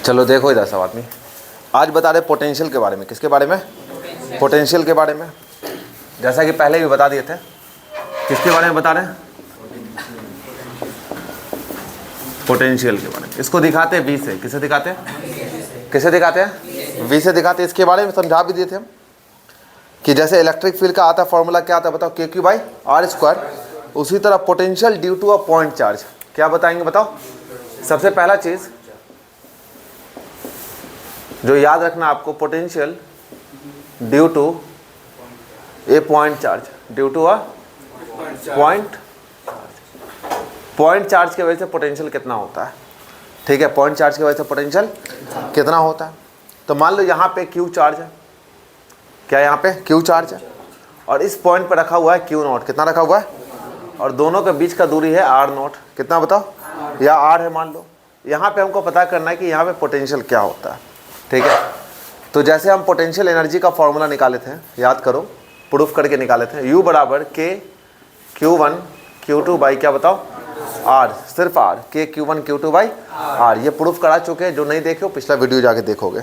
चलो देखो इधर सब आदमी, आज बता रहे पोटेंशियल के बारे में। किसके बारे में? पोटेंशियल के बारे में। जैसा कि पहले भी बता दिए थे। किसके बारे में बता रहे हैं? पोटेंशियल के बारे में। इसको दिखाते हैं वी से। किसे दिखाते हैं? किसे दिखाते हैं? वी से दिखाते हैं। इसके बारे में समझा भी दिए थे हम कि जैसे इलेक्ट्रिक फील्ड का आता फॉर्मूला क्या आता है बताओ, के क्यू बाई आर स्क्वायर। उसी तरह potential due to a point charge क्या बताएंगे बताओ। सबसे पहला चीज जो याद रखना आपको, potential due to a point charge, due to a point charge की वजह से पोटेंशियल कितना होता है। ठीक है, पॉइंट चार्ज की वजह से पोटेंशियल कितना होता है। तो मान लो यहाँ पे क्यू चार्ज है। क्या यहाँ पे क्यू चार्ज है और इस पॉइंट पे रखा हुआ है क्यू नॉट। कितना रखा हुआ है? और दोनों के बीच का दूरी है आर नॉट। कितना बताओ? या आर है मान लो। यहाँ पे हमको पता करना है कि यहाँ पे पोटेंशियल क्या होता है। ठीक है, तो जैसे हम पोटेंशियल एनर्जी का फॉर्मूला निकाले थे, याद करो, प्रूफ करके निकाले थे। U बराबर के Q1 Q2 बाई क्या बताओ R, सिर्फ R, के Q1 Q2 बाई R। ये प्रूफ करा चुके हैं। जो नहीं देखे हो पिछला वीडियो जाके देखोगे,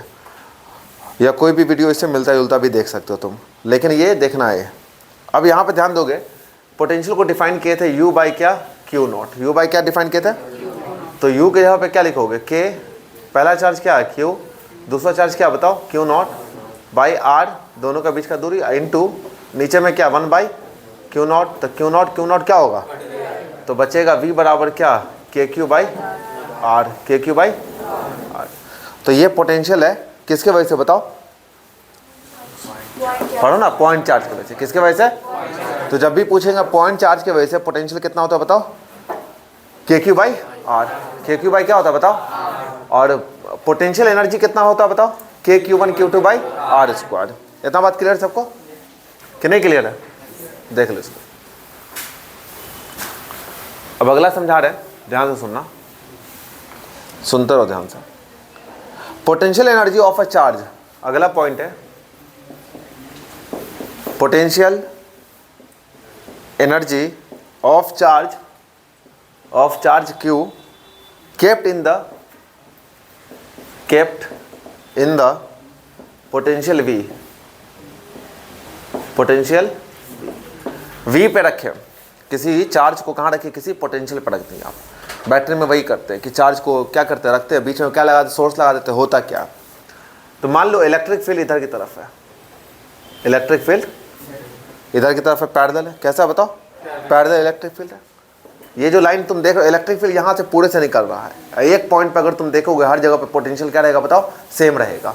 या कोई भी वीडियो इससे मिलता जुलता भी देख सकते हो तुम, लेकिन ये देखना है। अब यहाँ पे ध्यान दोगे, पोटेंशियल को डिफाइन किए थे U बाई क्या Q नॉट। U बाई क्या डिफाइन किए थे? तो U के जगह पे क्या लिखोगे? के पहला चार्ज क्या है Q, दूसरा चार्ज क्या बताओ Q नॉट बाई R, दोनों के बीच का दूरी, इनटू नीचे में क्या 1 बाई Q नॉट। तो Q नॉट क्या होगा? तो बचेगा V बराबर क्या के क्यू बाई R, के क्यू बाई R। तो ये पोटेंशियल है किसके वजह से बताओ? पढ़ो ना, पॉइंट चार्ज की वजह से। किसके वजह से? तो जब भी पूछेंगे पॉइंट चार्ज की वजह से पोटेंशियल कितना होता है बताओ? के क्यू बाई R। के क्यू बाई क्या होता है बताओ? और पोटेंशियल एनर्जी कितना होता है बताओ? के Q1 Q2 by are square. इतना बात क्लियर सबको कि नहीं क्लियर है? देख लो इसको। अब अगला समझा रहे हैं, ध्यान से सुनना, सुनते रहो ध्यान से। Potential energy of a charge, अगला पॉइंट है potential energy of charge Q kept in the potential V। Potential V पे रखे, किसी चार्ज को कहाँ रखे? किसी पोटेंशियल पे रख देंगे आप। बैटरी में वही करते हैं कि चार्ज को क्या करते हैं, रखते हैं, बीच में क्या लगा देते, सोर्स लगा देते हैं। होता क्या? तो मान लो इलेक्ट्रिक फील्ड इधर की तरफ है, इलेक्ट्रिक फील्ड इधर की तरफ है, पैरेलल है। कैसा बताओ? पैरेलल इलेक्ट्रिक फील्ड है। ये जो लाइन तुम देख रहे हो, इलेक्ट्रिक फील्ड यहाँ से पूरे से निकल रहा है। एक पॉइंट पे अगर तुम देखोगे हर जगह पे पोटेंशियल क्या रहेगा बताओ? सेम रहेगा।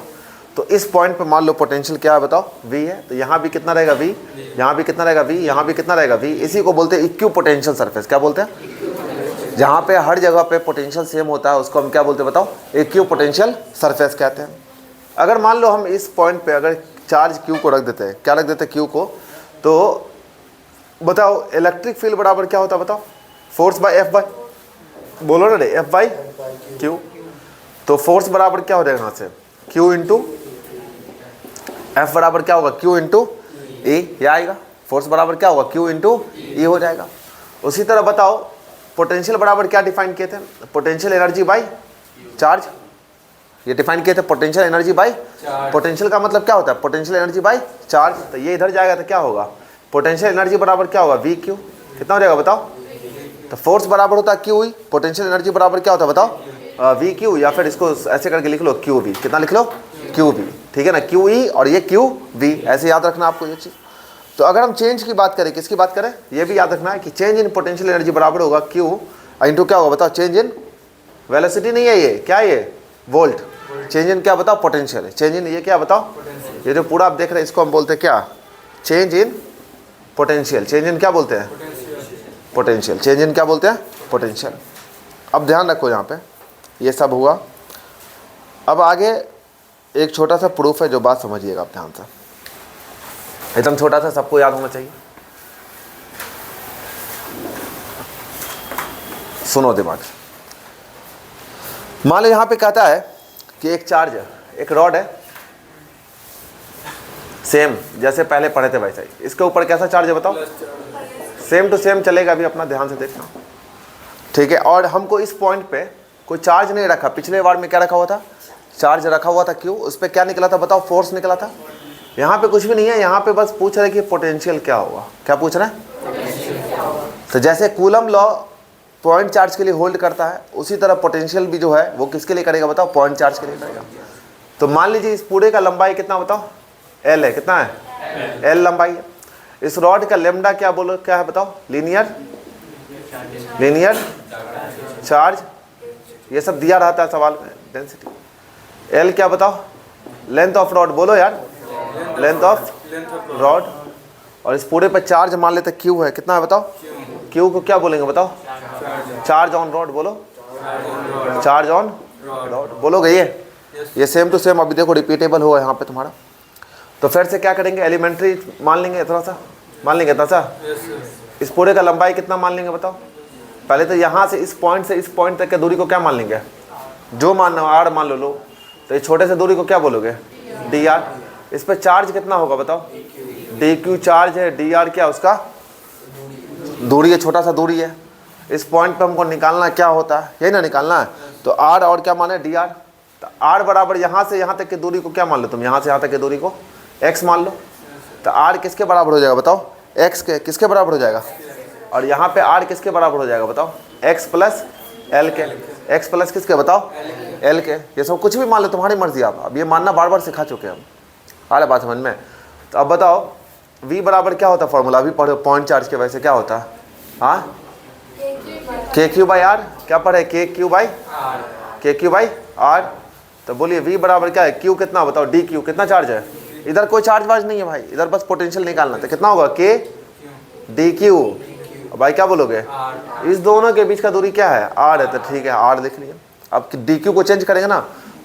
तो इस पॉइंट पे मान लो पोटेंशियल क्या है बताओ? V है। तो यहाँ भी कितना रहेगा V, यहाँ भी कितना रहेगा V, यहाँ भी कितना रहेगा V। इसी को बोलते हैं इक्यू पोटेंशियल सरफेस। क्या बोलते हैं? जहाँ पे हर जगह पे पोटेंशियल सेम होता है उसको हम क्या बोलते हैं बताओ? इक्यू पोटेंशियल सरफेस कहते हैं। अगर मान लो हम इस पॉइंट पे अगर चार्ज Q को रख देते हैं, क्या रख देते हैं Q को, तो बताओ इलेक्ट्रिक फील्ड बराबर क्या होता है बताओ? फोर्स बाय F बाय, बोलो ना रे, F बाई Q। तो फोर्स बराबर क्या हो जाएगा यहाँ से? Q इंटू F बराबर क्या होगा? Q into E। ये आएगा। फोर्स बराबर क्या होगा? Q इंटू E हो जाएगा। उसी तरह बताओ पोटेंशियल बराबर क्या डिफाइन किए थे? Potential energy by charge. ये डिफाइन किए थे पोटेंशियल एनर्जी बाई, पोटेंशियल का मतलब क्या होता है? Potential energy by charge. तो ये इधर जाएगा तो क्या होगा? पोटेंशियल एनर्जी बराबर क्या होगा? VQ। कितना हो जाएगा बताओ? तो फोर्स बराबर होता है QE, पोटेंशियल एनर्जी बराबर क्या होता है बताओ? VQ, या फिर इसको ऐसे करके लिख लो QV। कितना लिख लो? QV। ठीक है ना, QE और ये QV, ऐसे याद रखना आपको ये चीज़। तो अगर हम चेंज की बात करें, किसकी बात करें? ये भी याद रखना है कि चेंज इन पोटेंशियल एनर्जी बराबर होगा Q इंटू क्या होगा बताओ? चेंज इन वेलोसिटी नहीं है, ये क्या है? ये वोल्ट। चेंज इन क्या बताओ? पोटेंशियल है। चेंज इन ये क्या बताओ? ये जो पूरा आप देख रहे हैं इसको हम बोलते हैं क्या? Change in potential. Change in क्या बोलते हैं? पोटेंशियल। चेंज इन क्या बोलते हैं? पोटेंशियल। अब ध्यान रखो यहाँ पे, ये सब हुआ। अब आगे एक छोटा सा प्रूफ है, जो बात समझिएगा आप ध्यान से, एकदम छोटा सा, सबको याद होना चाहिए। सुनो दिमाग से। मान लो यहाँ पे कहता है कि एक चार्ज है, एक रॉड है, सेम जैसे पहले पढ़े थे वैसे ही। इसके ऊपर कैसा चार्ज है बताओ? सेम टू सेम चलेगा अभी, अपना ध्यान से देखना। ठीक है, और हमको इस पॉइंट पे कोई चार्ज नहीं रखा। पिछले बार में क्या रखा हुआ था? चार्ज रखा हुआ था Q, उस पर क्या निकला था बताओ, फोर्स निकला था। यहाँ पे कुछ भी नहीं है, यहाँ पे बस पूछ रहे कि पोटेंशियल क्या होगा। क्या पूछ रहे हैं? तो जैसे कूलम लॉ पॉइंट चार्ज के लिए होल्ड करता है, उसी तरह पोटेंशियल भी जो है वो किसके लिए करेगा बताओ, पॉइंट चार्ज के लिए करेगा। तो मान लीजिए इस पूरे का लंबाई कितना बताओ, L है, कितना है, L लंबाई है। इस रॉड का लेमडा क्या बोलो, क्या है बताओ, लीनियर चार्ज, ये सब दिया रहता है सवाल में, डेंसिटी। L क्या बताओ, लेंथ ऑफ रॉड, बोलो यार, लेंथ ऑफ रॉड। और इस पूरे पे चार्ज मान लेते Q है, कितना है बताओ, Q को क्या बोलेंगे बताओ, चार्ज ऑन रॉड, बोलो चार्ज ऑन रॉड, बोलोगे ये सेम टू सेम। अभी देखो रिपीटेबल होगा यहाँ पे तुम्हारा। तो फिर से क्या करेंगे, एलिमेंट्री मान लेंगे, इतना सा मान लेंगे, इतना सा। इस पूरे का लंबाई कितना मान लेंगे बताओ। पहले तो यहाँ से इस पॉइंट तक की दूरी को क्या मान लेंगे, जो मानना हो, R मान लो। तो इस छोटे से दूरी को क्या बोलोगे, dr। इस पर चार्ज कितना होगा बताओ, dq चार्ज है, dr क्या उसका दूरी है, छोटा सा दूरी है। इस पॉइंट पे हमको निकालना क्या होता है, यही ना निकालना है। तो r और क्या माने, dr। तो r बराबर यहाँ से यहाँ तक की दूरी को क्या मान लो तुम, यहाँ से यहाँ तक की दूरी को x मान लो। तो r किसके बराबर हो जाएगा बताओ, x के किसके बराबर हो जाएगा, और यहाँ पे r किसके बराबर हो जाएगा बताओ, x प्लस l के। x प्लस किसके बताओ, l के। ये सब कुछ भी मान लो, तुम्हारी मर्जी। आप अब ये मानना बार बार सिखा चुके हैं हम, आ रहा बात समझ में। तो अब बताओ v बराबर क्या होता है, फॉर्मूला अभी पढ़ो, पॉइंट चार्ज के वैसे क्या होता है, हाँ, KQ बाई R। क्या पढ़े, KQ बाई R। तो बोलिए v बराबर क्या है, Q कितना बताओ, dq कितना चार्ज है, इधर कोई चार्ज वार्ज नहीं है भाई, इधर बस पोटेंशियल निकालना। तो कितना होगा, K dq। भाई क्या बोलोगे, इस दोनों के बीच का दूरी क्या है, R है। तो ठीक है, R लिख लिया। अब dq को चेंज करेंगे ना,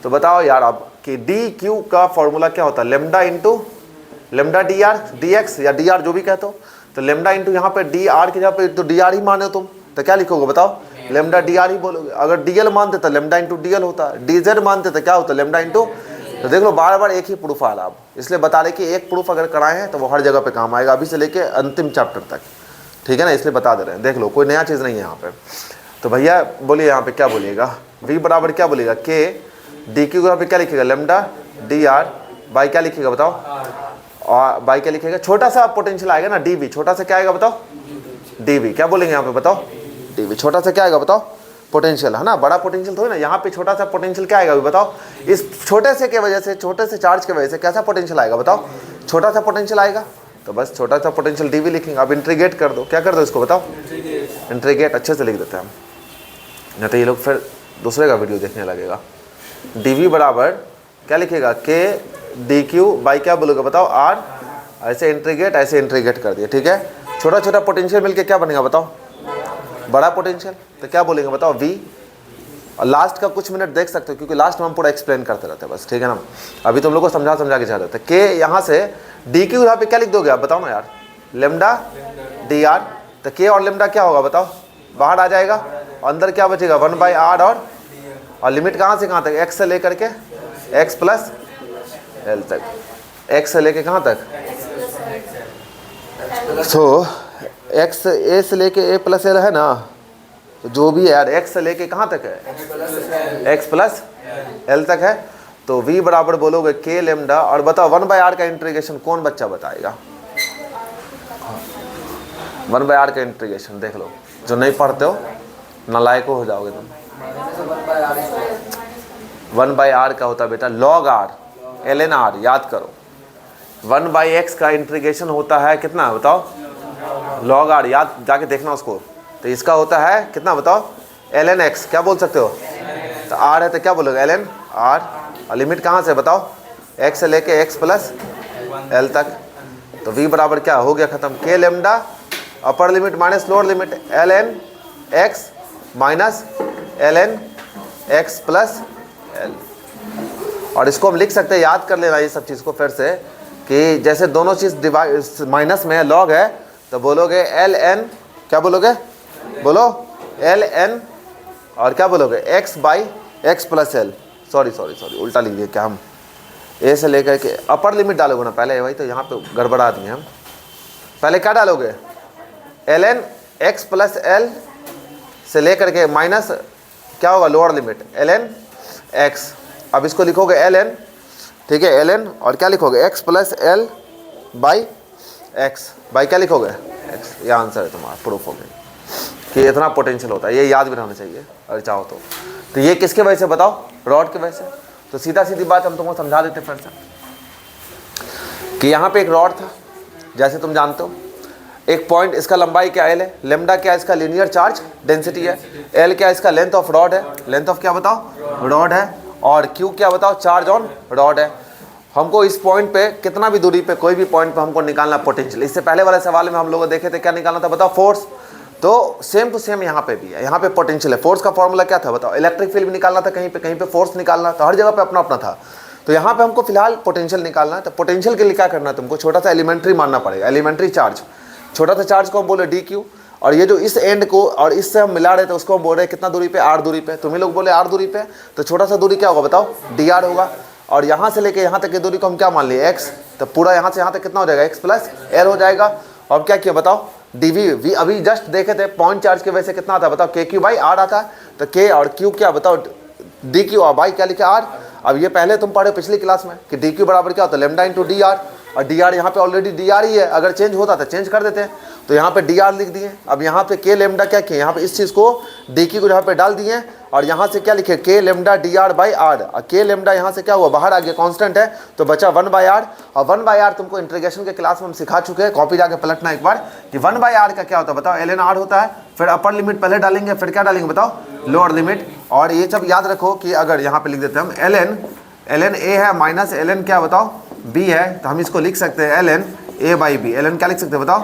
तो बताओ यार अब कि dq का फॉर्मूला क्या होता है, लेमडा इंटू लेमडा dx या dr जो भी कहते हो। तो लेमडा इंटू यहाँ पे dr की जगह पे तो dr ही माने हो तुम, तो क्या लिखोगे बताओ, लेमडा dr ही बोलोगे। अगर dl मानते तो लेमडा इंटू dl होता, dz मानते तो क्या होता, लेमडा इंटू। तो देख लो बार बार एक ही प्रूफ आ रहा, अब इसलिए बता रहे कि एक प्रूफ अगर कराए हैं तो वो हर जगह पे काम आएगा, अभी से लेके अंतिम चैप्टर तक, ठीक है ना, इसलिए बता दे रहे हैं। देख लो कोई नया चीज़ नहीं है यहाँ पे। तो भैया बोलिए यहाँ पे क्या बोलिएगा, v बराबर क्या बोलिएगा, k dq यहाँ पे क्या लिखेगा, लेमडा dr बाई क्या लिखेगा बताओ, और बाई क्या लिखेगा, छोटा सा पोटेंशियल आएगा ना dv, छोटा सा क्या आएगा बताओ, dv। क्या बोलेंगे यहाँ पे बताओ, dv छोटा सा क्या आएगा बताओ, पोटेंशियल है ना, बड़ा पोटेंशियल थोड़ी ना। यहाँ पे छोटा सा पोटेंशियल क्या आएगा अभी बताओ, इस छोटे से के वजह से, छोटे से चार्ज की वजह से कैसा पोटेंशियल आएगा बताओ, छोटा सा पोटेंशियल आएगा। तो बस छोटा सा पोटेंशियल dv लिखेंगे। अब इंट्रीगेट कर दो, क्या कर दो इसको बताओ, इंट्रीगेट अच्छे से लिख देते हैं हम, नहीं तो ये लोग फिर दूसरे का वीडियो देखने लगेगा। dv बराबर क्या लिखेगा, k dq बाई क्या बोलोगे बताओ, r। ऐसे इंट्रीगेट कर दिए, ठीक है। छोटा छोटा पोटेंशियल मिलके क्या बनेगा बताओ, बड़ा पोटेंशियल। तो क्या बोलेंगे बताओ, v। और लास्ट का कुछ मिनट देख सकते हो, क्योंकि लास्ट में हम पूरा एक्सप्लेन करते रहते हैं बस, ठीक है ना। अभी तुम लोग को समझा के जा रहे थे। k यहाँ से dq यहाँ पे क्या लिख दोगे आप बताओ ना यार, लेमडा dr। तो k और लेमडा क्या होगा बताओ, बाहर आ जाएगा, अंदर क्या बचेगा, 1/r। और लिमिट कहाँ से कहाँ तक, x से लेकर के x प्लस l तक, x से लेके कहाँ तक, तो x a से लेके a प्लस l है ना, तो जो भी है यार x से लेके कहाँ तक है, x प्लस l तक है। तो v बराबर बोलोगे k लेमडा। और बताओ 1/r का इंटीग्रेशन कौन बच्चा बताएगा, 1/r का इंटीग्रेशन देख लो, जो नहीं पढ़ते हो नालायक हो जाओगे तुम। 1/r का होता है बेटा log r ln r, याद करो। 1/x का इंटीग्रेशन होता है कितना बताओ, log r, याद जाके देखना उसको। तो इसका होता है कितना बताओ, ln x। क्या बोल सकते हो, तो r है तो क्या बोलोगे, ln r। और लिमिट कहाँ से बताओ, x से लेके x प्लस l तक। तो v बराबर क्या हो गया खत्म, k lambda upper limit minus lower limit ln x minus ln x plus l। और इसको हम लिख सकते हैं, याद कर लेना ये सब चीज़ को फिर से, कि जैसे दोनों चीज़ डिवाइड माइनस में है, लॉग है, तो बोलोगे ln, क्या बोलोगे, बोलो ln, और क्या बोलोगे x by x plus l। Sorry उल्टा लिख दिया क्या हम, a से लेकर के अपर लिमिट डालोगे ना पहले, वही तो यहाँ पे गड़बड़ा दिए हम। पहले क्या डालोगे, ln x प्लस l से लेकर के माइनस क्या होगा, लोअर लिमिट ln x। अब इसको लिखोगे ln, ठीक है, ln और क्या लिखोगे x plus l by x, by क्या लिखोगे x। ये आंसर है तुम्हारा, प्रूफ हो गई कि इतना पोटेंशियल होता है। ये याद भी रहना चाहिए अगर चाहो तो ये किसके वजह से बताओ, रॉड की वजह से। तो सीधा सीधी बात हम तुमको समझा देते फिर से कि यहाँ पे एक रॉड था, जैसे तुम जानते हो एक पॉइंट, इसका लंबाई क्या l है, लेमडा क्या इसका लीनियर चार्ज डेंसिटी है, l क्या इसका लेंथ ऑफ रॉड है, लेंथ ऑफ क्या बताओ रॉड है, और q क्या बताओ चार्ज ऑन रॉड है। हमको इस पॉइंट पे कितना भी दूरी पे कोई भी पॉइंट पे हमको निकालना पोटेंशियल। इससे पहले वाले सवाल में हम लोग देखे थे क्या निकालना था बताओ, फोर्स। तो सेम टू सेम यहाँ पे भी है, यहाँ पे पोटेंशियल है। फोर्स का फॉर्मूला क्या था बताओ, इलेक्ट्रिक फील्ड भी निकालना था कहीं पे फोर्स निकालना था, हर जगह पे अपना अपना था। तो यहाँ पे हमको फिलहाल पोटेंशियल निकालना है। तो पोटेंशियल के लिए क्या करना है तुमको, छोटा सा एलिमेंट्री मानना पड़ेगा, एलिमेंट्री चार्ज। छोटा सा चार्ज को हम बोले डी क्यू, और ये जो इस एंड को और इससे हम मिला रहे थे उसको हम बोल रहे हैं कितना दूरी पे, आर दूरी पे। तुम्हें लोग बोले आर दूरी पे, तो छोटा सा दूरी क्या होगा बताओ, डी आर होगा। और यहाँ से लेके यहाँ तक की दूरी को हम क्या मान लिए, एक्स। तो पूरा यहाँ से यहाँ तक कितना हो जाएगा, एक्स प्लस एल हो जाएगा। और क्या किया बताओ, डीवी वी अभी जस्ट देखे थे पॉइंट चार्ज की वजह से कितना आता है बताओ, के क्यू बाई आर आता है। तो के और क्यू क्या बताओ, डी क्यू और बाई क्या लिखा आर। अब ये पहले तुम पढ़े पिछली क्लास में कि डी क्यू बराबर क्या होता है, लेमडा इंटू डी आर। और डी आर यहाँ पे ऑलरेडी डी आर ही है, अगर चेंज होता तो चेंज कर देते हैं। तो यहाँ पे डी आर लिख दिए। अब यहाँ पे के लेमडा क्या किए, यहाँ पे इस चीज़ को डी क्यू को यहाँ पे डाल दिए, और यहाँ से क्या लिखे K lambda D R by R. और के लेमडा यहाँ से क्या हुआ, बाहर आ गया, कांस्टेंट है, तो बचा 1 बाई आर। और 1 बाई आर तुमको इंटीग्रेशन के क्लास में हम सिखा चुके हैं, कॉपी जाके पलटना एक बार कि 1 बाई आर का क्या होता है बताओ, एल एन आर होता है। फिर अपर लिमिट पहले डालेंगे, फिर क्या डालेंगे बताओ, लोअर लिमिट। और ये सब याद रखो कि अगर यहाँ पे लिख देते हैं हम एल एन ए है माइनस एल एन क्या बताओ बी है, तो हम इसको लिख सकते हैं L N A by B. L N क्या लिख सकते हैं बताओ,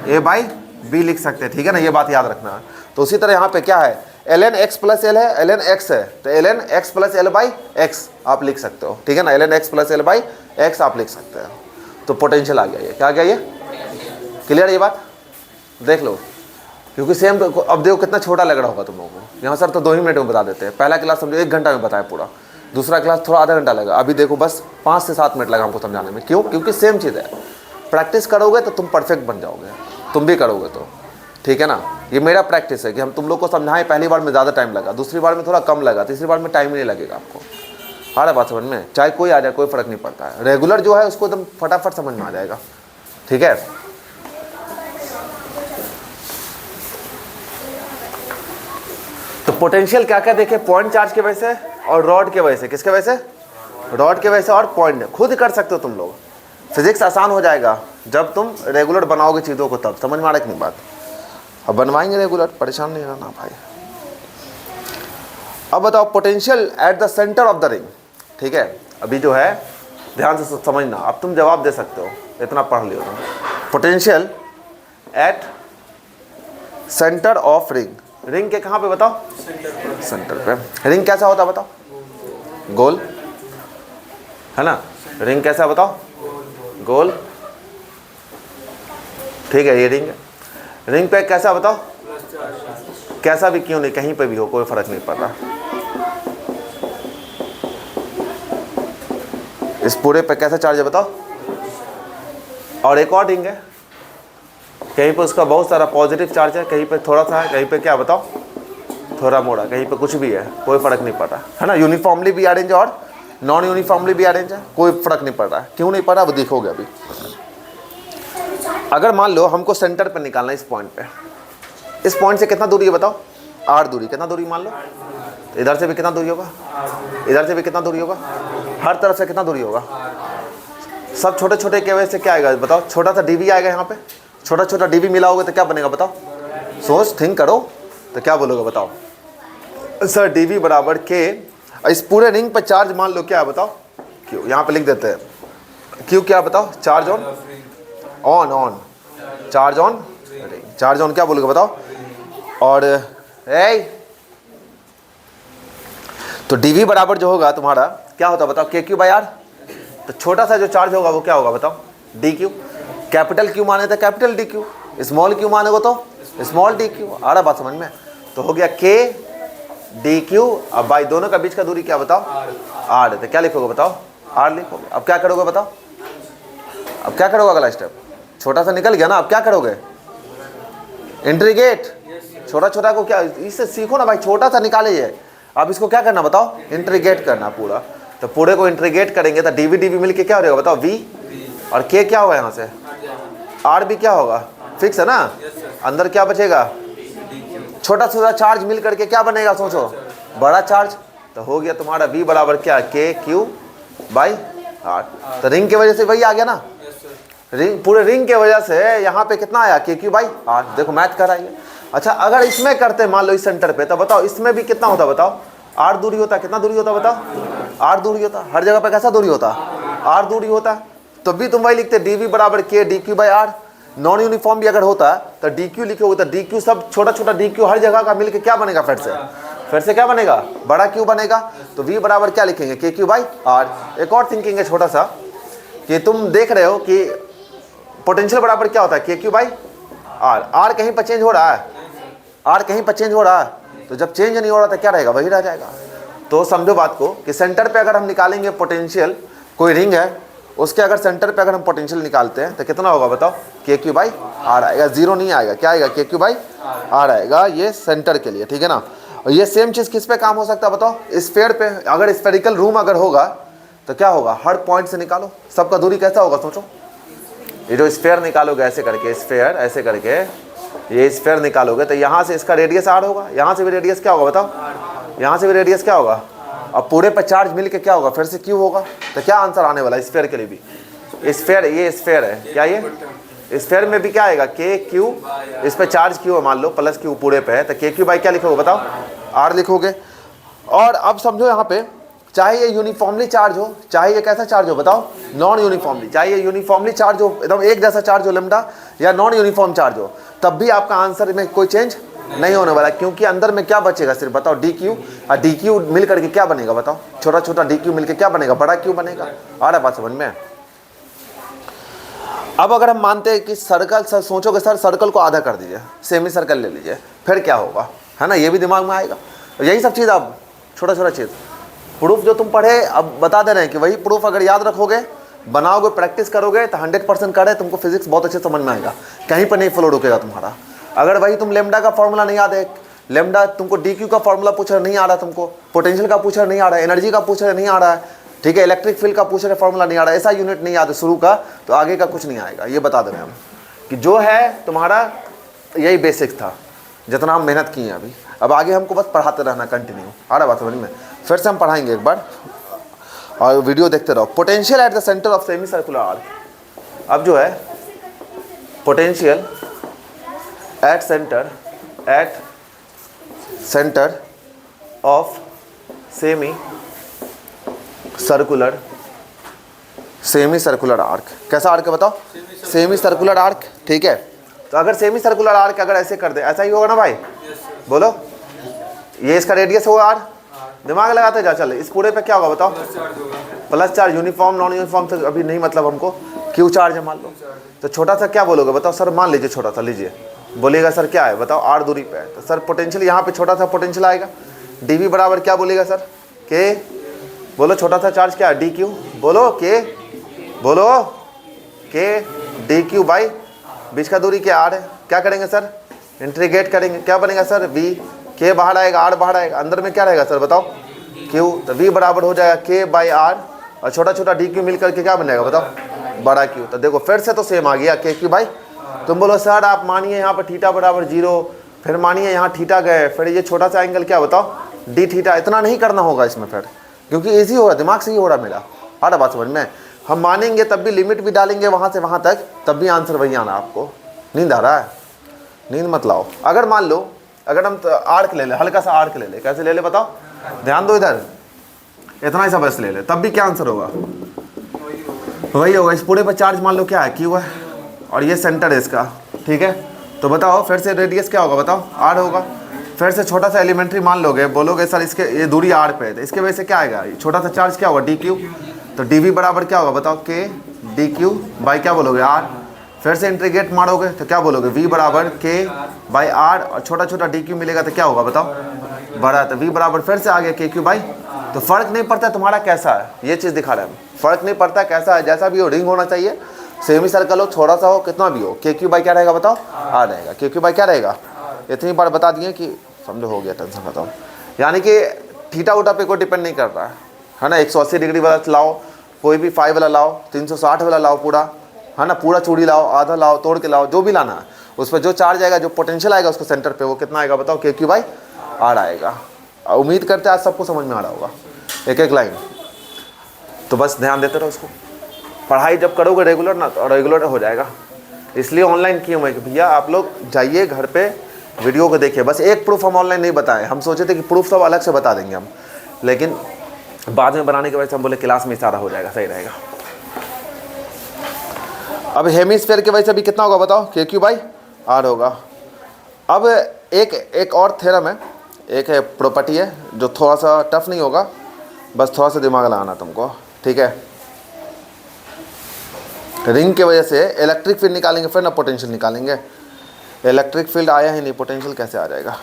ए बाई बी लिख सकते हैं, ठीक है ना, ये बात याद रखना है। तो उसी तरह यहाँ पे क्या है, L N X plus L है, एल एन एक्स है, तो L N X plus L by X आप लिख सकते हो, ठीक है ना, L N X plus L by X आप लिख सकते हो। तो पोटेंशियल आ गया, ये क्या आ गया, ये क्लियर ये बात देख लो। क्योंकि सेम अब देखो कितना छोटा लग रहा होगा तुम लोगों को, यहाँ सर तो 2 ही मिनट में बता देते हैं। पहला क्लास समझो 1 घंटा में बताया पूरा, दूसरा क्लास थोड़ा आधा घंटा लगा, अभी देखो बस 5 से 7 मिनट लगा हमको समझाने में। क्यों, क्योंकि सेम चीज़ है। प्रैक्टिस करोगे तो तुम परफेक्ट बन जाओगे, तुम भी करोगे तो, ठीक है ना। ये मेरा प्रैक्टिस है कि हम तुम लोग को समझाएं। पहली बार में ज़्यादा टाइम लगा, दूसरी बार में थोड़ा कम लगा, तीसरी बार में टाइम ही नहीं लगेगा आपको। आ रहा बात समझ में, चाहे कोई आ जाए कोई फ़र्क नहीं पड़ता है। रेगुलर जो है उसको एकदम फटाफट समझ में आ जाएगा, ठीक है। तो पोटेंशियल क्या क्या देखे, पॉइंट चार्ज की वजह से और रॉड की वजह से। किसके वजह से, रॉड की वजह से और पॉइंट। खुद कर सकते हो तुम लोग, फिजिक्स आसान हो जाएगा जब तुम रेगुलर बनाओगे चीज़ों को, तब समझ में आ रहा है कि नहीं बात। अब बनवाएंगे रेगुलर, परेशान नहीं रहना भाई। अब बताओ potential at the centre of the ring, ठीक है। अभी जो है ध्यान से समझना, अब तुम जवाब दे सकते हो, इतना पढ़ लियो तुम। Potential at centre of ring, ring के कहाँ पे बताओ, सेंटर पे। रिंग कैसा होता है बताओ, गोल है ना। रिंग कैसा बताओ, गोल, ठीक है, ये रिंग है। रिंग पे कैसा बताओ, कैसा भी क्यों नहीं, कहीं पे भी हो कोई फर्क नहीं पड़ रहा। इस पूरे पे कैसा चार्ज है बताओ। और एक और रिंग है, कहीं पे उसका बहुत सारा पॉजिटिव चार्ज है, कहीं पे थोड़ा सा है, कहीं पे क्या बताओ थोड़ा मोड़ा, कहीं पे कुछ भी है, कोई फर्क नहीं पड़ रहा है ना। यूनिफॉर्मली भी अरेंज और नॉन यूनिफॉर्मली भी अरेंज है, कोई फर्क नहीं पड़ रहा है। क्यों नहीं पड़ रहा वो देखोगे अभी। अगर मान लो हमको सेंटर पे निकालना है, इस पॉइंट पे, इस पॉइंट से कितना दूरी है बताओ, आर दूरी। कितना दूरी मान लो, तो इधर से भी कितना दूरी होगा, इधर से भी कितना दूरी होगा, हर तरफ से कितना दूरी होगा। सब छोटे छोटे के वजह से क्या आएगा बताओ, छोटा सा डीवी आएगा। यहाँ पे छोटा छोटा डीवी मिला होगा तो क्या बनेगा बताओ, सोच थिंक करो, तो क्या बोलोगे बताओ। सर डीवी बराबर के, इस पूरे रिंग पर चार्ज मान लो क्या है बताओ, क्यू। यहाँ पे लिख देते हैं क्यू क्या बताओ, charge on on on, charge on ring, charge on क्या बोलोगे बताओ। और तो डीवी बराबर जो होगा तुम्हारा क्या होता बताओ, के क्यू बाई आर। तो छोटा सा जो चार्ज होगा वो क्या होगा बताओ, डी क्यू। कैपिटल क्यू माने तो capital D Q, small Q माने तो स्मॉल डी क्यू। आ रहा बात समझ में। तो हो गया के डी क्यू। अब भाई दोनों का बीच का दूरी क्या बताओ, आर। तो क्या लिखोगे बताओ, आर लिखोगे। अब क्या करोगे बताओ, अब क्या करोगे अगला स्टेप, छोटा सा निकल गया ना, अब क्या करोगे, इंट्रीगेट। छोटा छोटा को क्या, इससे सीखो ना भाई, छोटा सा निकाले ये। अब इसको क्या करना बताओ, इंट्रीगेट करना पूरा। तो पूरे को इंटीग्रेट करेंगे तो डीवी डीवी मिल के क्या हो जाएगा बताओ, वी, और के क्या होगा यहाँ से, आर भी क्या होगा, फिक्स है ना। अंदर क्या बचेगा, छोटा छोटा चार्ज मिल करके क्या बनेगा सोचो, बड़ा चार्ज। तो हो गया तुम्हारा v बराबर क्या, के क्यू बाई आर। तो रिंग की वजह से वही आ गया ना, रिंग, पूरे रिंग के वजह से यहाँ पे कितना आया, के क्यू बाई आर। देखो मैथ कराइए। अच्छा अगर इसमें करते मान लो इस सेंटर पे, तो बताओ इसमें भी कितना होता बताओ, आर दूरी होता, कितना दूरी होता बताओ, आर दूरी होता। हर जगह पे कैसा दूरी होता, आर दूरी होता। तो भी तुम वही लिखते dv बराबर K D Q by R. Non uniform भी अगर होता तो डी क्यू लिखोगे तो डी क्यू सब छोटा छोटा डी क्यू हर जगह का मिलके क्या बनेगा, फिर से क्या बनेगा, बड़ा क्यू बनेगा। तो v बराबर क्या लिखेंगे, के क्यू बाई आर। एक और थिंकिंग है छोटा सा, कि तुम देख रहे हो कि पोटेंशियल बराबर क्या होता है, के क्यू बाई आर। आर कहीं पर चेंज हो रहा है, आर कहीं पर चेंज हो रहा है। तो जब चेंज नहीं हो रहा तो क्या रहेगा, वही रह जाएगा। तो समझो बात को कि सेंटर पे अगर हम निकालेंगे पोटेंशियल, कोई रिंग है उसके अगर सेंटर पे अगर हम पोटेंशियल निकालते हैं तो कितना होगा बताओ, के क्यू बाई आर आएगा, जीरो नहीं आएगा, क्या आएगा, के क्यू बाई आर आएगा। ये सेंटर के लिए, ठीक है ना। और ये सेम चीज़ किस पे काम हो सकता है बताओ, स्फीयर पे। अगर स्फेरिकल रूम अगर होगा तो क्या होगा, हर पॉइंट से निकालो, सबका दूरी कैसा होगा सोचो। ये जो स्फीयर निकालोगे ऐसे करके, स्फीयर ऐसे करके ये स्फीयर निकालोगे तो यहाँ से इसका रेडियस आर होगा, यहाँ से भी रेडियस क्या होगा बताओ, यहाँ से भी रेडियस क्या होगा। अब पूरे पर चार्ज मिल के क्या होगा, फिर से क्यू होगा। तो क्या आंसर आने वाला है स्फीयर के लिए भी, स्फीयर, ये स्फीयर है क्या, ये स्फीयर में भी क्या आएगा, के क्यू, इस पर चार्ज क्यू है मान लो, प्लस क्यू पूरे पे है, तो के क्यू बाई क्या लिखोगे बताओ, आर लिखोगे। और अब समझो यहाँ पे, चाहे ये यूनिफॉर्मली चार्ज हो, चाहे ये कैसा चार्ज हो बताओ, नॉन यूनिफॉर्मली, चाहे ये यूनिफॉर्मली चार्ज हो, एकदम एक जैसा चार्ज हो लैम्डा, या नॉन यूनिफॉर्म चार्ज हो, तब भी आपका आंसर में कोई चेंज नहीं होने वाला। क्योंकि अंदर में क्या बचेगा सिर्फ बताओ, डी क्यू, और डी क्यू मिल करके क्या बनेगा बताओ, छोटा छोटा डी क्यू मिलकर क्या बनेगा, बड़ा क्यू बनेगा। आ रहा बात समझ में। अब अगर हम मानते हैं कि सर्कल, सर सोचोगे सर सर्कल को आधा कर दीजिए, सेमी सर्कल ले लीजिए, फिर क्या होगा, है ना, ये भी दिमाग में आएगा। यही सब चीज़, अब छोटा छोटा चीज़ प्रूफ जो तुम पढ़े अब बता दे रहे हैं कि वही प्रूफ अगर याद रखोगे, बनाओगे, प्रैक्टिस करोगे तो 100% करे, तुमको फिजिक्स बहुत अच्छे समझ में आएगा, कहीं पर नहीं फ्लो रुकेगा तुम्हारा। अगर वही तुम लेमडा का फॉर्मूला नहीं याद है, लेमडा तुमको डी क्यू का फॉर्मूला पूछ रहा नहीं आ रहा, तुमको पोटेंशियल का पूछ रहा नहीं आ रहा है, एनर्जी का पूछ रहा नहीं आ रहा है, ठीक है, इलेक्ट्रिक फील्ड का पूछ रहे फॉर्मूला नहीं आ रहा है, ऐसा यूनिट नहीं याद है शुरू का, तो आगे का कुछ नहीं आएगा। ये बता दे रहे हैं हम कि जो है तुम्हारा यही बेसिक था, जितना हम मेहनत किए हैं अभी। अब आगे हमको बस पढ़ाते रहना कंटिन्यू। आ रहा बात समझ में, फिर से हम पढ़ाएंगे एक बार और वीडियो देखते रहो। Potential at the centre of semi circular arc. अब जो है potential at centre of semi circular arc. कैसा आर्क है बताओ, सेमी सर्कुलर आर्क, ठीक है। तो अगर सेमी सर्कुलर आर्क अगर ऐसे कर दे, ऐसा ही होगा ना भाई, बोलो, ये इसका रेडियस होगा आर, दिमाग लगाते जा, चल इस पूरे पे क्या होगा बताओ, plus charge, uniform non uniform से अभी नहीं मतलब हमको, क्यू चार्ज है मान लो। तो छोटा सा क्या बोलोगे बताओ, सर मान लीजिए छोटा सा लीजिए, बोलिएगा सर क्या है बताओ, आर दूरी पे है, तो सर पोटेंशियल यहाँ पे छोटा सा पोटेंशियल आएगा, डीवी बराबर क्या बोलेगा सर, के, बोलो छोटा सा चार्ज क्या है, डी क्यू, बोलो के, बोलो के डी क्यू बाई बीच का दूरी क्या आर है। क्या करेंगे सर, इंटीग्रेट करेंगे, क्या बनेगा सर, वी, के बाहर आएगा, आर बाहर आएगा, अंदर में क्या रहेगा सर बताओ, क्यू। तो वी बराबर हो जाएगा के बाई आर, और छोटा छोटा डी क्यू मिल करके क्या बनेगा बताओ, बड़ा क्यू। तो देखो फिर से तो सेम आ गया, के क्यू बाई। तुम बोलो सर आप मानिए यहाँ पर थीटा बराबर 0, फिर मानिए यहाँ थीटा गए, फिर ये छोटा सा एंगल क्या बताओ, डी थीटा। इतना नहीं करना होगा इसमें फिर, क्योंकि ईजी हो रहा, दिमाग से ही हो रहा मेरा। आ रहा बात समझ में। हम मानेंगे तब भी, लिमिट भी डालेंगे वहाँ से वहाँ तक, तब भी आंसर वही आना। आपको नींद आ रहा है, नींद मत लाओ। अगर मान लो अगर हम आर्क ले ले, हल्का सा आर्क ले ले, कैसे ले ले बताओ, ध्यान दो इधर, इतना ही सा बस ले ले, तब भी क्या आंसर होगा, वही होगा। इस पूरे पर चार्ज मान लो क्या है, क्यू है, और ये सेंटर है इसका, ठीक है। तो बताओ फिर से रेडियस क्या होगा बताओ, आर होगा। फिर से छोटा सा एलिमेंट्री मान लोगे, बोलोगे सर इसके ये दूरी आर पे है, तो इसके वजह से क्या आएगा, छोटा सा चार्ज क्या होगा, डी क्यू। तो डी वी बराबर क्या होगा बताओ, के डी क्यू बाई क्या बोलोगे, आर। फिर से इंटीग्रेट मारोगे तो क्या बोलोगे, वी बराबर के बाई आर, और छोटा छोटा डी क्यू मिलेगा तो क्या होगा बताओ, बड़ा। तो वी बराबर फिर से आ गया के क्यू बाई। तो फर्क नहीं पड़ता तुम्हारा कैसा है, ये चीज़ दिखा रहे हैं, फर्क नहीं पड़ता कैसा है, जैसा भी हो, रिंग होना चाहिए, सेमी सर्कल हो, छोटा सा हो, कितना भी हो, के क्यू बाई क्या रहेगा बताओ, आ रहेगा। के क्यू बाई क्या रहेगा, इतनी बार बता दिए कि समझो, हो गया, टेंशन खत्म। यानी कि थीटा उटा पे कोई डिपेंड नहीं कर रहा है ना, 180 डिग्री वाला लाओ, कोई भी 5 वाला लाओ, 360 वाला लाओ पूरा, है ना, पूरा चूड़ी लाओ, आधा लाओ, तोड़ के लाओ, जो भी लाना है, उस पर जो चार्ज आएगा, जो पोटेंशियल आएगा उसको सेंटर पे, वो कितना आएगा बताओ, KQ/R आएगा। उम्मीद करते हैं आज सबको समझ में आ रहा होगा एक एक लाइन। तो बस ध्यान देते रहो उसको, पढ़ाई जब करोगे रेगुलर ना तो रेगुलर हो जाएगा। इसलिए ऑनलाइन किए हुए कि भैया आप लोग जाइए घर पे वीडियो को देखिए। बस एक प्रूफ हम ऑनलाइन नहीं बताएं, हम सोचे थे कि प्रूफ सब अलग से बता देंगे हम, लेकिन बाद में बनाने के वजह से हम बोले क्लास में सारा हो जाएगा, सही रहेगा। अब हेमिस्फेयर की वजह से भी कितना होगा बताओ, KQ/R होगा। अब एक और थ्योरम है, एक है प्रॉपर्टी है जो थोड़ा सा टफ नहीं होगा, बस थोड़ा सा दिमाग लगाना तुमको, ठीक है। रिंग के वजह से इलेक्ट्रिक फील्ड निकालेंगे, फिर ना पोटेंशियल निकालेंगे। इलेक्ट्रिक फील्ड आया ही नहीं, पोटेंशियल कैसे आ जाएगा।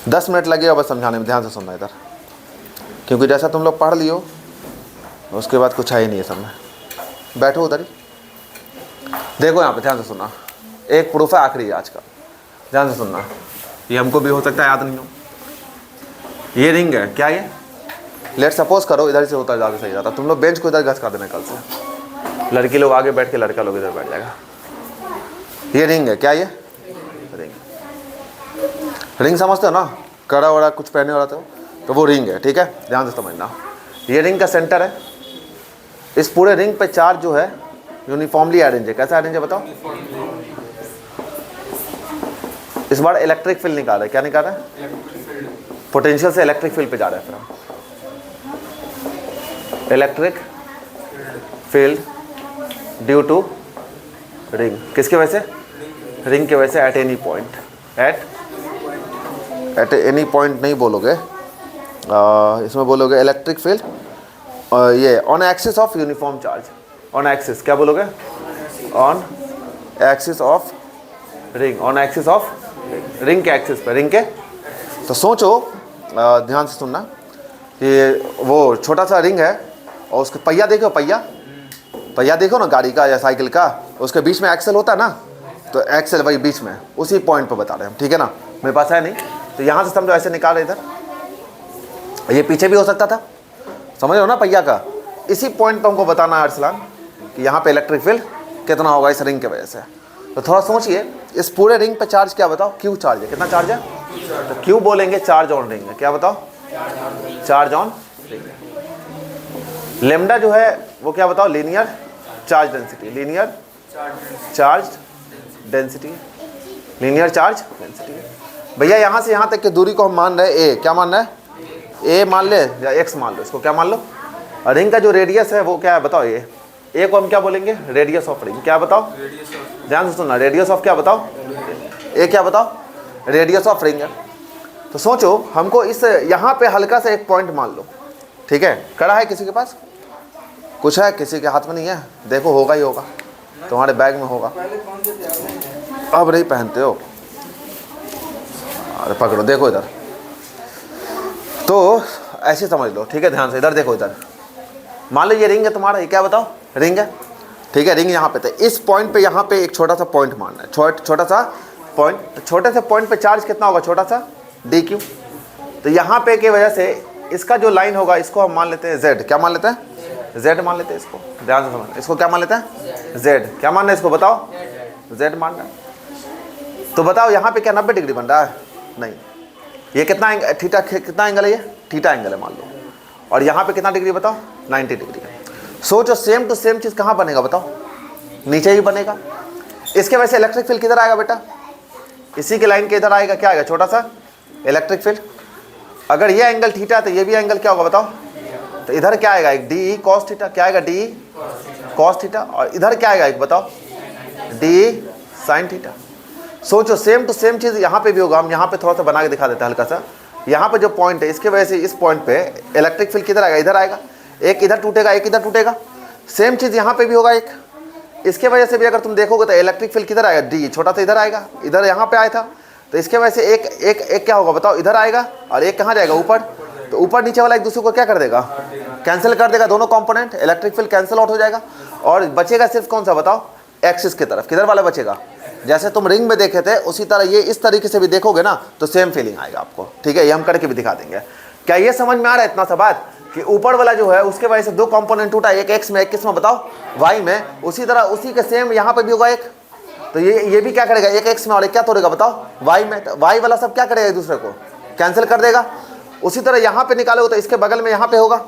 10 मिनट लगेगा बस समझाने में, ध्यान से सुनना इधर, क्योंकि जैसा तुम लोग पढ़ लियो उसके बाद कुछ है ही नहीं है सब में। बैठो उधर ही, देखो यहाँ पे ध्यान से सुनना, एक प्रूफ है आखिरी आज का, ध्यान से सुनना। ये हमको भी हो सकता है याद नहीं हो। ये रिंग है, क्या ये, लेट सपोज करो इधर से होता ज़्यादा सही जाता। तुम लोग बेंच को इधर घस कर देना कल से, लड़की लोग आगे बैठ के लड़का लोग इधर बैठ जाएगा। ये रिंग है, क्या ये रिंग, रिंग समझते हो ना, कड़ा वड़ा कुछ पहने वाला तो वो रिंग है, ठीक है, ध्यान से समझना। ये रिंग का सेंटर है, इस पूरे रिंग पे चार्ज जो है यूनिफॉर्मली अरेंज है। कैसा अरेंज है बताओ। इस बार इलेक्ट्रिक फील्ड निकाल रहा है, क्या निकाल रहा है, पोटेंशियल से इलेक्ट्रिक फील्ड पे जा रहा है। फिर हम electric field due to ring, किसके वजह से, रिंग की वजह से, at any point, at any point नहीं बोलोगे, इसमें बोलोगे इलेक्ट्रिक फील्ड, ये on axis of uniform charge, on axis, क्या बोलोगे, on axis of ring, on axis of ring के एक्सिस पे, रिंग के। तो सोचो, ध्यान से सुनना, कि वो छोटा सा रिंग है और उसके पहिया देखो, पहिया देखो ना गाड़ी का या साइकिल का, उसके बीच में एक्सेल होता है ना, तो एक्सेल वही बीच में, उसी पॉइंट पे बता रहे हैं हम, ठीक है ना। मेरे पास है नहीं, तो यहाँ से समझो ऐसे निकाल रहे इधर, ये पीछे भी हो सकता था, समझ रहे हो ना पहिया का। इसी पॉइंट पे हमको बताना है अरसलान कि यहाँ पे इलेक्ट्रिक फील्ड कितना होगा इस रिंग की वजह से। तो थोड़ा सोचिए, इस पूरे रिंग पे चार्ज क्या बताओ, Q चार्ज है, कितना चार्ज है, तो Q बोलेंगे चार्ज ऑन रिंग है, क्या बताओ, चार्ज ऑन रिंग। लेमडा जो है वो क्या बताओ, linear charge density, linear charge density, linear charge density. भैया यहाँ से यहाँ तक की दूरी को हम मान रहे हैं A, क्या मान रहे हैं, A मान ले या X मान लो, इसको क्या मान लो। और रिंग का जो रेडियस है वो क्या है बताओ, A को हम क्या बोलेंगे, रेडियस ऑफ रिंग, क्या बताओ, ध्यान से सुनना, रेडियस ऑफ क्या बताओ, A क्या बताओ, रेडियस ऑफ रिंग है। तो सोचो हमको इस यहाँ पे हल्का सा एक पॉइंट मान लो, ठीक है। कड़ा है किसी के पास, कुछ है किसी के हाथ में नहीं है, देखो होगा ही होगा, तुम्हारे बैग में होगा, अब नहीं पहनते हो, अरे पकड़ो, देखो इधर, तो ऐसे समझ लो, ठीक है, ध्यान से इधर देखो, इधर मान लो ये रिंग है तुम्हारा, ये क्या बताओ, रिंग है, ठीक है, रिंग यहाँ पे थे, इस पॉइंट पे यहाँ पे एक छोटा सा पॉइंट मानना है, छोटा सा पॉइंट, छोटे से पॉइंट पे चार्ज कितना होगा, छोटा सा dq। तो यहाँ पे की वजह से इसका जो लाइन होगा इसको हम मान लेते हैं z, क्या मान लेते हैं, z मान लेते हैं इसको, ध्यान से समझना, इसको क्या मान लेते हैं, z, क्या मानना है इसको बताओ, z मानना है। तो बताओ यहाँ पे क्या 90 डिग्री बन रहा है, नहीं, ये कितना थीटा, कितना एंगल है, ये थीटा एंगल है मान लो, और यहाँ पे कितना डिग्री बताओ, 90 डिग्री है। सोचो सेम टू सेम चीज़ कहाँ बनेगा बताओ, नीचे ही बनेगा। इसके वजह से इलेक्ट्रिक फील्ड किधर आएगा बेटा, इसी के लाइन के इधर आएगा, क्या आएगा, छोटा सा इलेक्ट्रिक फील्ड। अगर ये एंगल थीटा तो ये भी एंगल क्या होगा बताओ, तो इधर क्या आएगा, एक डी कॉस थीटा, क्या आएगा, डी कॉस थीटा, और इधर क्या आएगा एक बताओ, डी साइन थीटा। सोचो सेम टू सेम चीज़ यहाँ पे भी होगा। हम यहाँ पे थोड़ा सा बना के दिखा देते हैं हल्का सा, यहाँ पे जो पॉइंट है इसके वजह से इस पॉइंट पे इलेक्ट्रिक फील्ड किधर आएगा, इधर आएगा, एक इधर टूटेगा, एक इधर टूटेगा। सेम चीज़ यहाँ पे भी होगा एक, इसके वजह से भी अगर तुम देखोगे तो इलेक्ट्रिक फील्ड किधर आएगा, डी छोटा सा इधर आएगा, इधर यहाँ पे आया था, तो इसके वजह से एक क्या होगा बताओ, इधर आएगा, और एक कहाँ जाएगा, ऊपर। तो ऊपर नीचे वाला एक दूसरे को क्या कर देगा, कैंसिल कर देगा, दोनों component electric field cancel out हो जाएगा, और बचेगा सिर्फ कौन सा बताओ, एक्सिस की तरफ, किधर वाला बचेगा। जैसे तुम रिंग में देखे थे उसी तरह ये इस तरीके से भी देखोगे ना तो सेम फीलिंग आएगा आपको, ठीक है। ये हम करके भी दिखा देंगे, क्या ये समझ में आ रहा है इतना सा बात कि ऊपर वाला जो है उसके वजह से दो कंपोनेंट टूटा, एक एक्स में एक किस में बताओ, वाई में। उसी तरह उसी के सेम यहाँ पे भी होगा एक, तो ये भी क्या करेगा, एक एक्स में और एक क्या तोड़ेगा बताओ, वाई में। तो वाई वाला सब क्या करेगा, एक दूसरे को कैंसिल कर देगा। उसी तरह यहाँ पे निकालोगे तो इसके बगल में यहाँ पे होगा,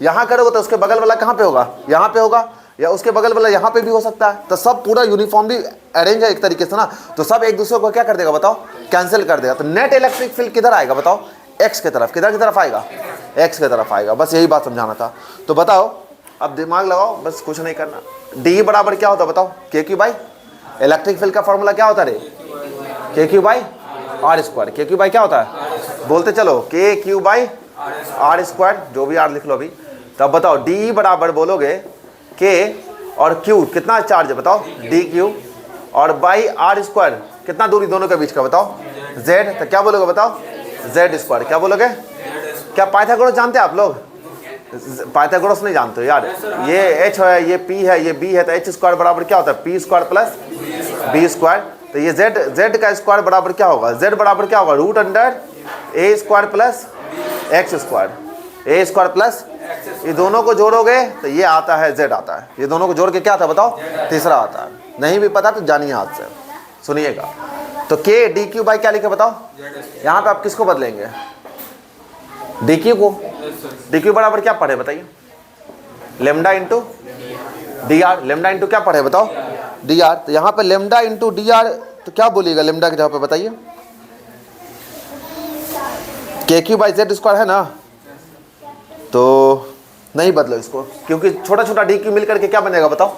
यहाँ करोगे तो उसके बगल वाला कहाँ पे होगा, यहाँ पे होगा, या उसके बगल वाला यहाँ पे भी हो सकता है। तो सब पूरा यूनिफॉर्मली अरेंज है एक तरीके से ना, तो सब एक दूसरे को क्या कर देगा बताओ, कैंसिल कर देगा। तो नेट इलेक्ट्रिक फील्ड किधर आएगा बताओ, एक्स की तरफ। किधर की तरफ आएगा, एक्स की तरफ आएगा। बस यही बात समझाना था। तो बताओ, अब दिमाग लगाओ, बस कुछ नहीं करना। डी बराबर क्या होता है बताओ, के क्यू बाई, इलेक्ट्रिक फील्ड का फॉर्मूला क्या होता है रे, के क्यू बाई आर स्क्वायर। के क्यू बाई क्या होता है, बोलते चलो, के क्यू बाई आर स्क्वायर, जो भी आर लिख लो अभी। तब बताओ डी बराबर बोलोगे के और क्यू, कितना चार्ज है बताओ, डी क्यू, और बाई आर स्क्वायर, कितना दूरी दोनों के बीच का बताओ, जेड। तो क्या बोलोगे बताओ, जेड स्क्वायर। क्या बोलोगे, क्या पाइथागोरस जानते हैं आप लोग, पाइथागोरस नहीं जानते हो यार। ये एच है, ये पी है, ये बी है, तो एच स्क्वायर बराबर क्या होता है, P square plus B square. तो ये जेड का स्क्वायर बराबर क्या होगा, जेड बराबर क्या होगा, रूट अंडर ए स्क्वायर प्लस एक्स स्क्वायर, ए स्क्वायर प्लस, ये दोनों को जोड़ोगे तो ये आता है जेड आता है। ये दोनों को जोड़ के क्या आता है बताओ, तीसरा आता है। नहीं भी पता तो जानिए हाथ से, सुनिएगा। तो के डी क्यू बाई क्या लिखे बताओ, यहाँ पे आप किसको बदलेंगे, डी क्यू को। डी क्यू बराबर क्या पढ़े बताइए, lambda into D R. Lambda into क्या पढ़े बताओ, डी आर। तो यहाँ पे लेमडा इंटू डी आर, तो क्या बोलिएगा लेमडा की जगह पे बताइए, के क्यू बाई जेड स्क्वायर है ना। तो नहीं बदलो इसको, क्योंकि छोटा छोटा डी क्यू मिल करके क्या बनेगा बताओ,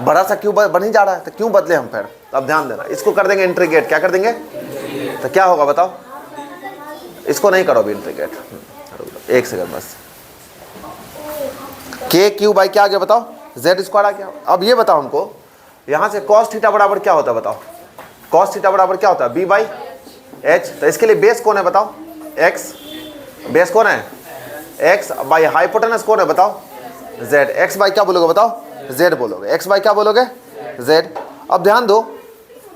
बड़ा सा क्यू बन ही जा रहा है। तो क्यों बदले हम फिर, अब ध्यान देना। इसको कर देंगे इंटीग्रेट, क्या कर देंगे, तो क्या होगा बताओ, इसको नहीं करो अभी इंटीग्रेट, एक सेकंड बस। के क्यू बाई क्या आ गया बताओ, जेड स्क्वायर आ गया। अब ये बताओ हमको, यहाँ से कॉस थीटा बराबर क्या होता है बताओ, कॉस थीटा बराबर क्या होता है, बी बाई एच। तो इसके लिए बेस कौन है बताओ, एक्स। बेस कौन है, एक्स बाई हाइपोटेनस कौन है बताओ, जेड। एक्स बाई क्या बोलोगे बताओ, जेड बोलोगे। एक्स बाई क्या बोलोगे, जेड। अब ध्यान दो,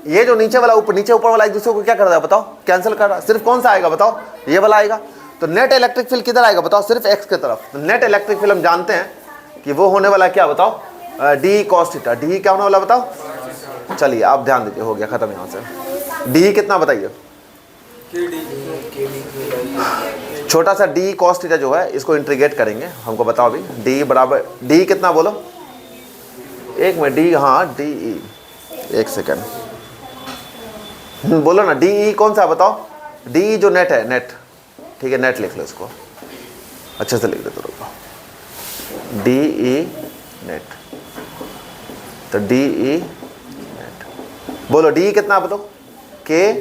ये जो नीचे वाला ऊपर, नीचे ऊपर वाला एक दूसरे को क्या कर रहा है बताओ, कैंसिल कर रहा है। सिर्फ कौन सा आएगा बताओ, ये वाला आएगा। तो नेट इलेक्ट्रिक फील्ड किधर आएगा बताओ, सिर्फ एक्स की तरफ। तो नेट इलेक्ट्रिक फील्ड हम जानते हैं कि वो होने वाला क्या बताओ, डी कॉस थीटा। डी क्या होने वाला बताओ, चलिए आप ध्यान दीजिए, हो गया खत्म यहाँ से। डी कितना बताइए, छोटा सा डी कॉस थीटा जो है, इसको इंटीग्रेट करेंगे, हमको बताओ अभी। डी बराबर, डी कितना बोलो, एक में डी, हाँ डी ई, एक सेकेंड बोलो ना, डी ई कौन सा बताओ, डी जो नेट है, नेट, ठीक है नेट लिख लो इसको, अच्छे से लिख दो तो रुको, डी ई नेट। तो डी ई नेट बोलो, डी कितना बोलो, के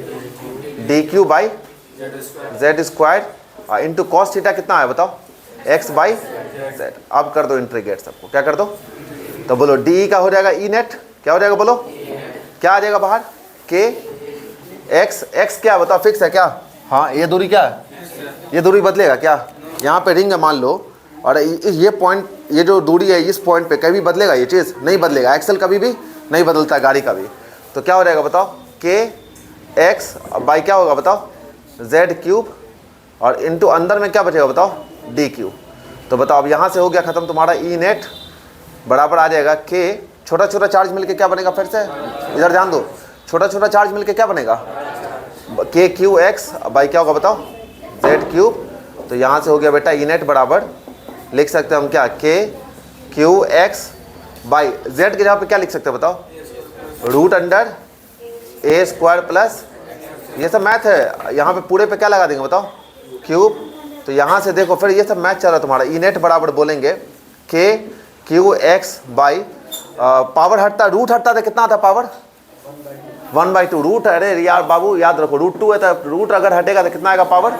D Q by Z square into cos theta कितना है बताओ, एक्स बाई जेड। अब कर दो इंटीग्रेट सबको, क्या कर दो, तो बोलो डी का हो जाएगा ई नेट, क्या हो जाएगा बोलो, क्या आ जाएगा बाहर, के एक्स, एक्स क्या बताओ, फिक्स है क्या, हाँ ये दूरी क्या है, ये दूरी बदलेगा क्या, यहाँ पे रिंग है मान लो, और ये पॉइंट, ये जो दूरी है इस पॉइंट पे कभी बदलेगा, ये चीज़ नहीं बदलेगा। एक्सेल कभी भी नहीं बदलता गाड़ी का भी। तो क्या हो जाएगा बताओ, के एक्स बाई क्या होगा बताओ, जेड क्यूब, और इंटू अंदर में क्या बचेगा बताओ, डी क्यूब। तो बताओ अब यहाँ से हो गया खत्म तुम्हारा ई नेट बराबर आ जाएगा के, छोटा छोटा चार्ज मिलके क्या बनेगा, फिर से इधर ध्यान दो, छोटा छोटा चार्ज मिलके क्या बनेगा, के क्यू एक्स बाई क्या होगा बताओ, जेड क्यूब। तो यहाँ से हो गया बेटा ई नेट बराबर, लिख सकते हैं हम क्या, के क्यू एक्स बाई जेड के जगह पे क्या लिख सकते हैं बताओ, रूट अंडर ए स्क्वायर प्लस, ये सब मैथ है, यहाँ पे पूरे पे क्या लगा देंगे बताओ, क्यूब। तो यहाँ से देखो फिर ये सब मैथ चल रहा है तुम्हारा, ई नेट बराबर बोलेंगे के क्यू एक्स बाई, पावर हटता, रूट हटता था कितना आता पावर, 1/2 रूट। अरे यार बाबू याद रखो, रूट 2 है तो रूट अगर हटेगा तो कितना आएगा पावर,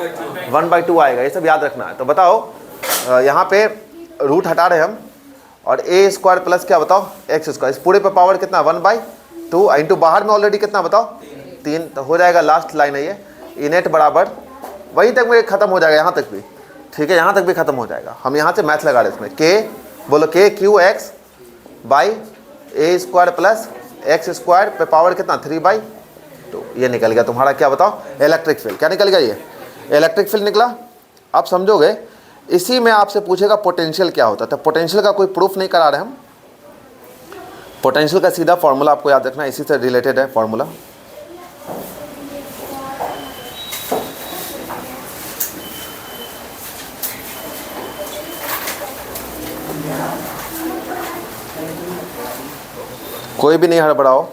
1/2 आएगा, ये सब याद रखना है। तो बताओ यहाँ पे रूट हटा रहे हम, और ए स्क्वायर प्लस क्या बताओ, एक्स स्क्वायर, इस पूरे पे पावर कितना 1/2 इंटू बाहर में ऑलरेडी कितना बताओ 3। तो हो जाएगा लास्ट लाइन है ये, ई नेट बराबर, वहीं तक में खत्म हो जाएगा, यहाँ तक भी ठीक है, यहाँ तक भी खत्म हो जाएगा। हम यहाँ से मैथ लगा रहे इसमें, के बोलो के Q x by A square plus X square पे पावर कितना 3/2। ये निकल गया तुम्हारा क्या बताओ, इलेक्ट्रिक फील्ड। क्या निकल गया, ये इलेक्ट्रिक फील्ड निकला। आप समझोगे। इसी में आपसे पूछेगा पोटेंशियल क्या होता है, तो पोटेंशियल का कोई प्रूफ नहीं करा रहे हम। पोटेंशियल का सीधा फॉर्मूला आपको याद रखना है, इसी से रिलेटेड है फॉर्मूला। कोई भी नहीं हड़बड़ाओ।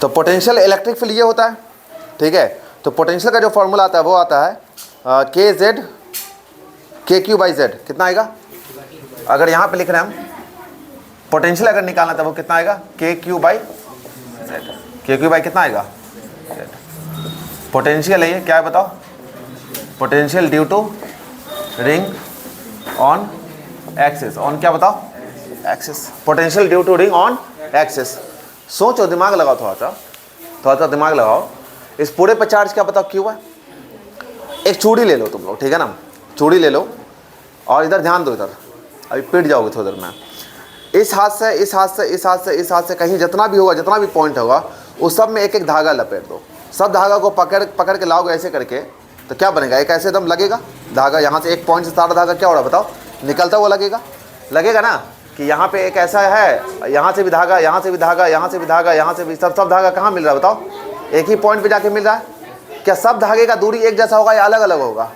तो पोटेंशियल इलेक्ट्रिक फील्ड ये होता है, ठीक है। तो पोटेंशियल का जो फॉर्मूला आता है वो आता है के Z K Q by Z. कितना आएगा, अगर यहाँ पे लिख रहे हैं हम पोटेंशियल अगर निकालना था वो कितना आएगा, K Q by Z. K Q by कितना आएगा, पोटेंशियल है ये, क्या है बताओ, potential due to ring on axis, on क्या बताओ, axis. Potential due to ring on axis. सोचो, दिमाग लगाओ, थोड़ा सा दिमाग लगाओ। इस पूरे पे चार्ज क्या बताओ क्यों है। एक चूड़ी ले लो तुम लोग, ठीक है ना, चूड़ी ले लो और इधर ध्यान दो, इधर अभी पिट जाओगे थोड़ी देर में। इस हाथ से इस हाथ से इस हाथ से इस हाथ से कहीं जितना भी होगा, जितना भी पॉइंट होगा उस सब में एक एक धागा लपेट दो। सब धागा को पकड़ के लाओगे ऐसे करके, तो क्या बनेगा, एक ऐसे दम लगेगा धागा। यहाँ से एक पॉइंट से सारा धागा क्या हो रहा बताओ, निकलता हुआ लगेगा ना, कि यहाँ पे एक ऐसा है, यहाँ से भी धागा, यहाँ से भी धागा, यहाँ से भी धागा, यहाँ से भी, सब धागा कहाँ मिल रहा है बताओ, एक ही पॉइंट पे जाके मिल रहा है। क्या सब धागे का दूरी एक जैसा होगा या अलग अलग होगा,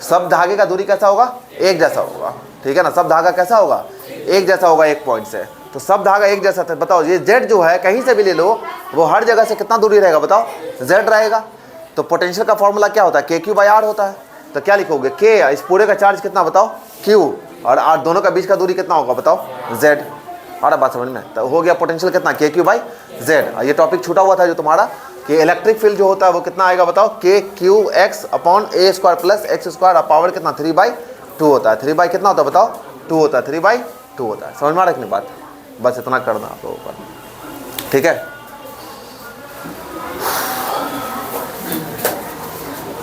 सब धागे का दूरी कैसा होगा, एक जैसा होगा, ठीक है ना। सब धागा कैसा होगा, एक जैसा होगा एक पॉइंट से, तो सब धागा एक जैसा था। बताओ ये जेड जो है कहीं से भी ले लो, वो हर जगह से कितना दूरी रहेगा बताओ, जेड रहेगा। तो पोटेंशियल का फॉर्मूला क्या होता है, के क्यू बाई आर होता है। तो क्या लिखोगे, के, इस पूरे का चार्ज कितना बताओ, क्यू, और आर, दोनों का बीच का दूरी कितना होगा बताओ, जेड। और बात समझ में, तो हो गया पोटेंशियल कितना, के क्यू बाई जेड। ये टॉपिक छूटा हुआ था जो तुम्हारा, कि इलेक्ट्रिक फील्ड जो होता है वो कितना आएगा बताओ, के Q X upon A square plus X square, power कितना 3/2 होता है। 3 कितना होता है बताओ, 2 होता है, 3/2 होता है। समझ में आ रहा है कि नहीं बात, बस इतना करना आप लोगों को, ठीक है।